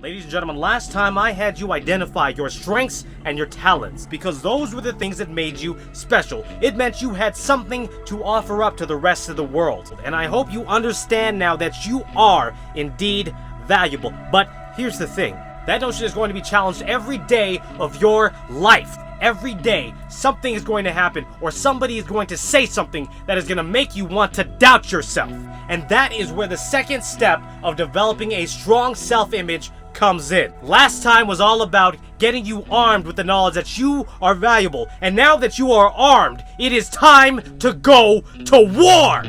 Ladies and gentlemen, last time I had you identify your strengths and your talents, because those were the things that made you special. It meant you had something to offer up to the rest of the world. And I hope you understand now that you are indeed valuable. But here's the thing. That notion is going to be challenged every day of your life. Every day, something is going to happen, or somebody is going to say something that is going to make you want to doubt yourself. And that is where the second step of developing a strong self-image comes in. Last time was all about getting you armed with the knowledge that you are valuable. And now that you are armed, it is time to go to war!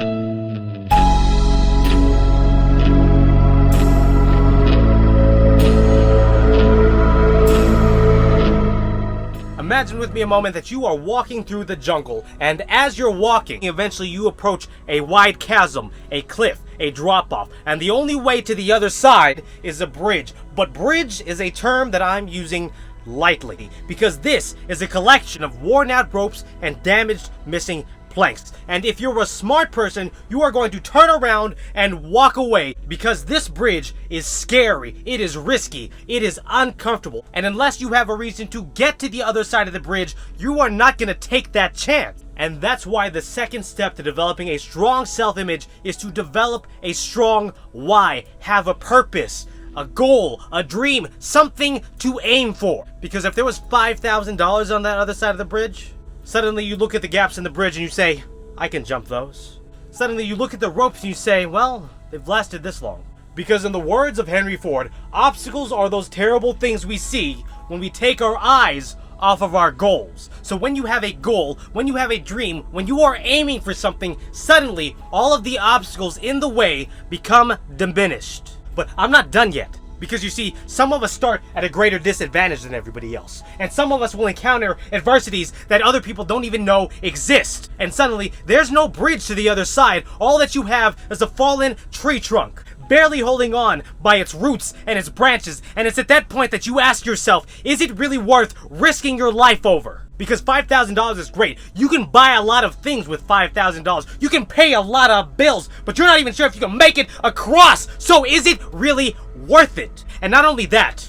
Imagine with me a moment that you are walking through the jungle, and as you're walking, eventually you approach a wide chasm, a cliff, a drop-off, and the only way to the other side is a bridge. But bridge is a term that I'm using lightly, because this is a collection of worn-out ropes and damaged, missing planks. And if you're a smart person, you are going to turn around and walk away, because this bridge is scary, it is risky, it is uncomfortable, and unless you have a reason to get to the other side of the bridge, you are not going to take that chance. And that's why the second step to developing a strong self-image is to develop a strong why. Have a purpose, a goal, a dream, something to aim for. Because if there was $5,000 on that other side of the bridge, suddenly you look at the gaps in the bridge and you say, I can jump those. Suddenly you look at the ropes and you say, well, they've lasted this long. Because in the words of Henry Ford, obstacles are those terrible things we see when we take our eyes off of our goals. So when you have a goal, when you have a dream, when you are aiming for something, suddenly all of the obstacles in the way become diminished. But I'm not done yet. Because you see, some of us start at a greater disadvantage than everybody else. And some of us will encounter adversities that other people don't even know exist. And suddenly, there's no bridge to the other side. All that you have is a fallen tree trunk, barely holding on by its roots and its branches. And it's at that point that you ask yourself, is it really worth risking your life over? Because $5,000 is great. You can buy a lot of things with $5,000. You can pay a lot of bills, but you're not even sure if you can make it across. So is it really worth it? And not only that,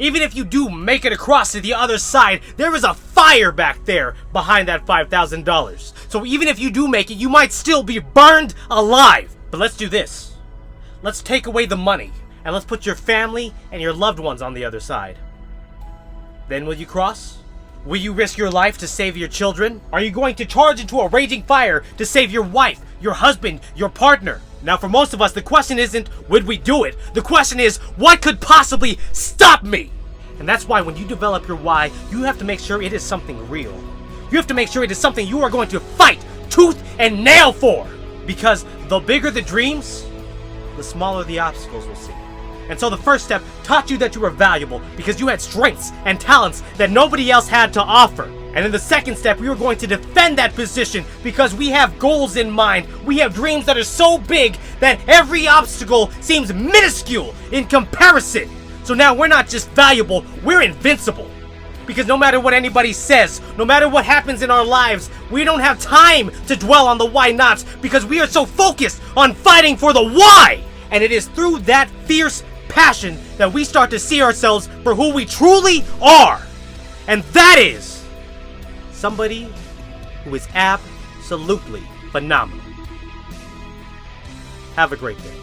even if you do make it across to the other side, there is a fire back there behind that $5,000. So even if you do make it, you might still be burned alive. But let's do this. Let's take away the money, and let's put your family and your loved ones on the other side. Then will you cross? Will you risk your life to save your children? Are you going to charge into a raging fire to save your wife, your husband, your partner? Now for most of us, the question isn't, would we do it? The question is, what could possibly stop me? And that's why when you develop your why, you have to make sure it is something real. You have to make sure it is something you are going to fight tooth and nail for. Because the bigger the dreams, the smaller the obstacles will seem. And so the first step taught you that you were valuable because you had strengths and talents that nobody else had to offer. And in the second step, we were going to defend that position because we have goals in mind. We have dreams that are so big that every obstacle seems minuscule in comparison. So now we're not just valuable, we're invincible. Because no matter what anybody says, no matter what happens in our lives, we don't have time to dwell on the why nots because we are so focused on fighting for the why. And it is through that fierce passion that we start to see ourselves for who we truly are. And that is somebody who is absolutely phenomenal. Have a great day.